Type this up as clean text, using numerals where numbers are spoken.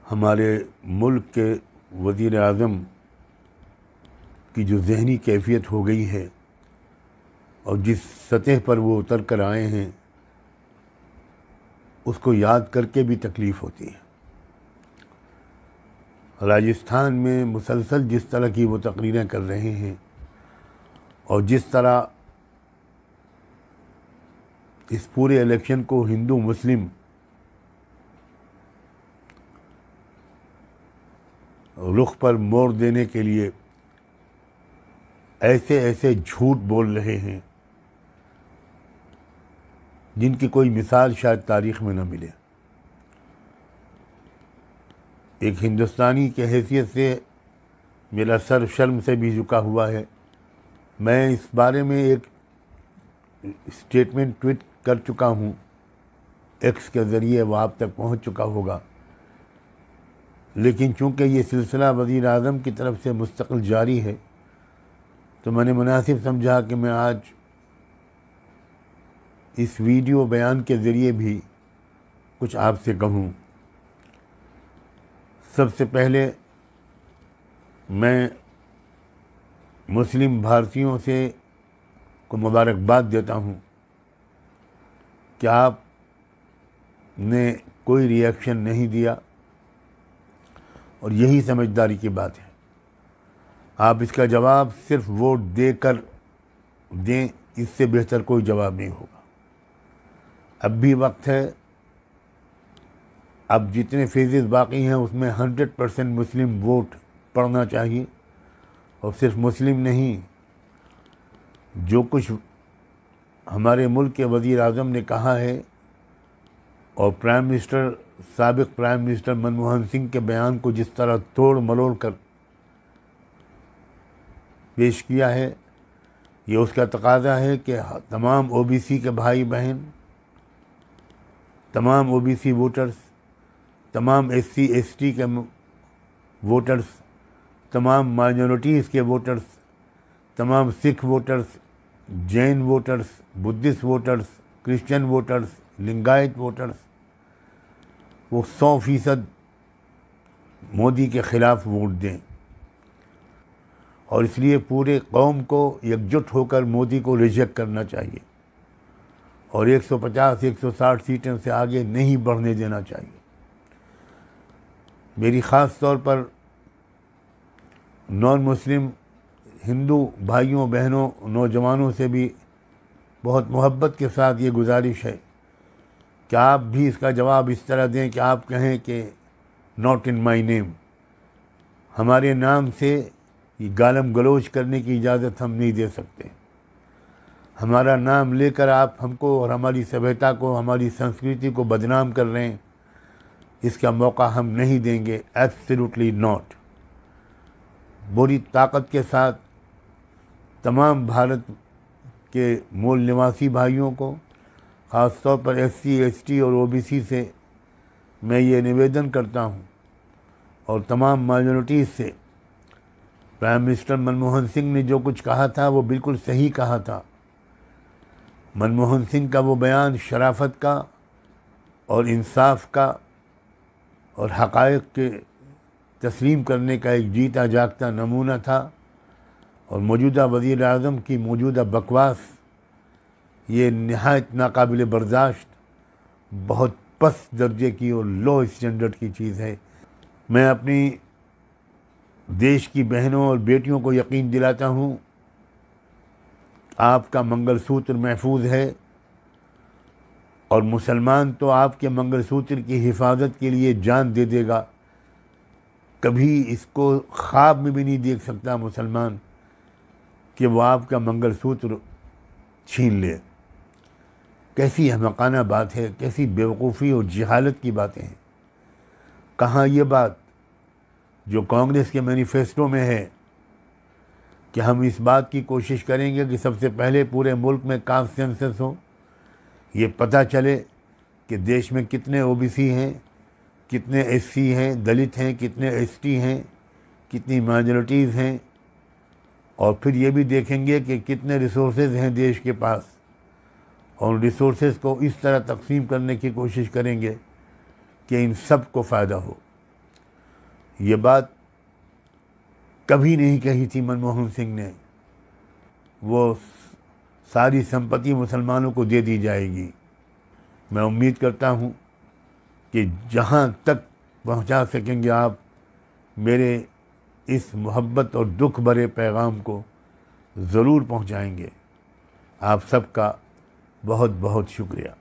हमारे मुल्क के वज़ीर आज़म की जो ज़हनी कैफ़ियत हो गई है और जिस सतह पर वो उतर कर आए हैं, उसको याद करके भी तकलीफ़ होती है। राजस्थान में मुसलसल जिस तरह की वो तकरीरें कर रहे हैं और जिस तरह इस पूरे इलेक्शन को हिंदू मुस्लिम रुख पर मोड़ देने के लिए ऐसे ऐसे झूठ बोल रहे हैं जिनकी कोई मिसाल शायद तारीख़ में न मिले। एक हिंदुस्तानी के हैसियत से मेरा सर शर्म से भी झुका हुआ है। मैं इस बारे में एक स्टेटमेंट ट्वीट कर चुका हूँ, एक्स के ज़रिए वो आप तक पहुँच चुका होगा, लेकिन चूँकि ये सिलसिला वज़ीर आज़म की तरफ से मुस्तकिल जारी है तो मैंने मुनासिब समझा कि मैं आज इस वीडियो बयान के ज़रिए भी कुछ आपसे कहूँ। सबसे पहले मैं मुस्लिम भारतीयों से को मुबारकबाद देता हूँ कि आपने कोई रिएक्शन नहीं दिया और यही समझदारी की बात है। आप इसका जवाब सिर्फ वोट देकर दें, इससे बेहतर कोई जवाब नहीं होगा। अब भी वक्त है, अब जितने फेजेस बाकी हैं उसमें 100% मुस्लिम वोट पड़ना चाहिए और सिर्फ मुस्लिम नहीं, जो कुछ हमारे मुल्क के वज़ीर आज़म ने कहा है और साबिक़ प्राइम मिनिस्टर मनमोहन सिंह के बयान को जिस तरह तोड़ मरोड़ कर पेश किया है, ये उसका तकाज़ा है कि तमाम ओबीसी के भाई बहन, तमाम ओबीसी वोटर्स, तमाम एससी एसटी के वोटर्स, तमाम माइनॉरिटीज़ के वोटर्स, तमाम Sikh voters, Jain voters, Buddhist voters, Christian voters, Lingayat voters, वो 100% मोदी के ख़िलाफ़ वोट दें। और इसलिए पूरे कौम को एकजुट होकर मोदी को रिजेक्ट करना चाहिए और 150-160 सीटों से आगे नहीं बढ़ने देना चाहिए। मेरी ख़ास तौर पर नॉन मुस्लिम हिंदू भाइयों बहनों नौजवानों से भी बहुत मोहब्बत के साथ ये गुजारिश है कि आप भी इसका जवाब इस तरह दें कि आप कहें कि नॉट इन माई नेम, हमारे नाम से ये गालम गलोच करने की इजाज़त हम नहीं दे सकते। हमारा नाम लेकर आप हमको और हमारी सभ्यता को, हमारी संस्कृति को बदनाम कर रहे हैं, इसका मौका हम नहीं देंगे, एब्सोल्युटली नॉट। पूरी ताकत के साथ तमाम भारत के मूल निवासी भाइयों को, ख़ास तौर पर एससी एसटी और ओबीसी से मैं ये निवेदन करता हूँ और तमाम माइनॉरिटीज़ से, प्राइम मिनिस्टर मनमोहन सिंह ने जो कुछ कहा था वो बिल्कुल सही कहा था। मनमोहन सिंह का वो बयान शराफत का और इंसाफ का और हक़ाइक़ के तस्लीम करने का एक जीता जागता नमूना था और मौजूदा वज़ीर आज़म की मौजूदा बकवास ये नहायत नाकाबिल बर्दाश्त, बहुत पस्त दर्जे की और लो स्टैंडर्ड की चीज़ है। मैं अपनी देश की बहनों और बेटियों को यकीन दिलाता हूँ, आपका मंगलसूत्र महफूज है और मुसलमान तो आपके मंगलसूत्र की हिफाजत के लिए जान दे देगा। कभी इसको ख्वाब में भी नहीं देख सकता मुसलमान कि वो आपका मंगलसूत्र छीन ले। कैसी अहमकाना बात है, कैसी बेवकूफ़ी और जहालत की बातें हैं। कहाँ ये बात जो कांग्रेस के मैनिफेस्टो में है कि हम इस बात की कोशिश करेंगे कि सबसे पहले पूरे मुल्क में कास्ट सेंसस हो, ये पता चले कि देश में कितने ओबीसी हैं, कितने एससी हैं, दलित हैं, कितने एसटी हैं, कितनी माइनॉरिटीज़ हैं, और फिर ये भी देखेंगे कि कितने रिसोर्सेज हैं देश के पास और रिसोर्सेज को इस तरह तकसीम करने की कोशिश करेंगे कि इन सब को फ़ायदा हो। ये बात कभी नहीं कही थी मनमोहन सिंह ने, वो सारी संपत्ति मुसलमानों को दे दी जाएगी। मैं उम्मीद करता हूँ कि जहाँ तक पहुँचा सकेंगे आप मेरे इस मोहब्बत और दुख भरे पैगाम को ज़रूर पहुँचाएंगे। आप सबका बहुत बहुत शुक्रिया।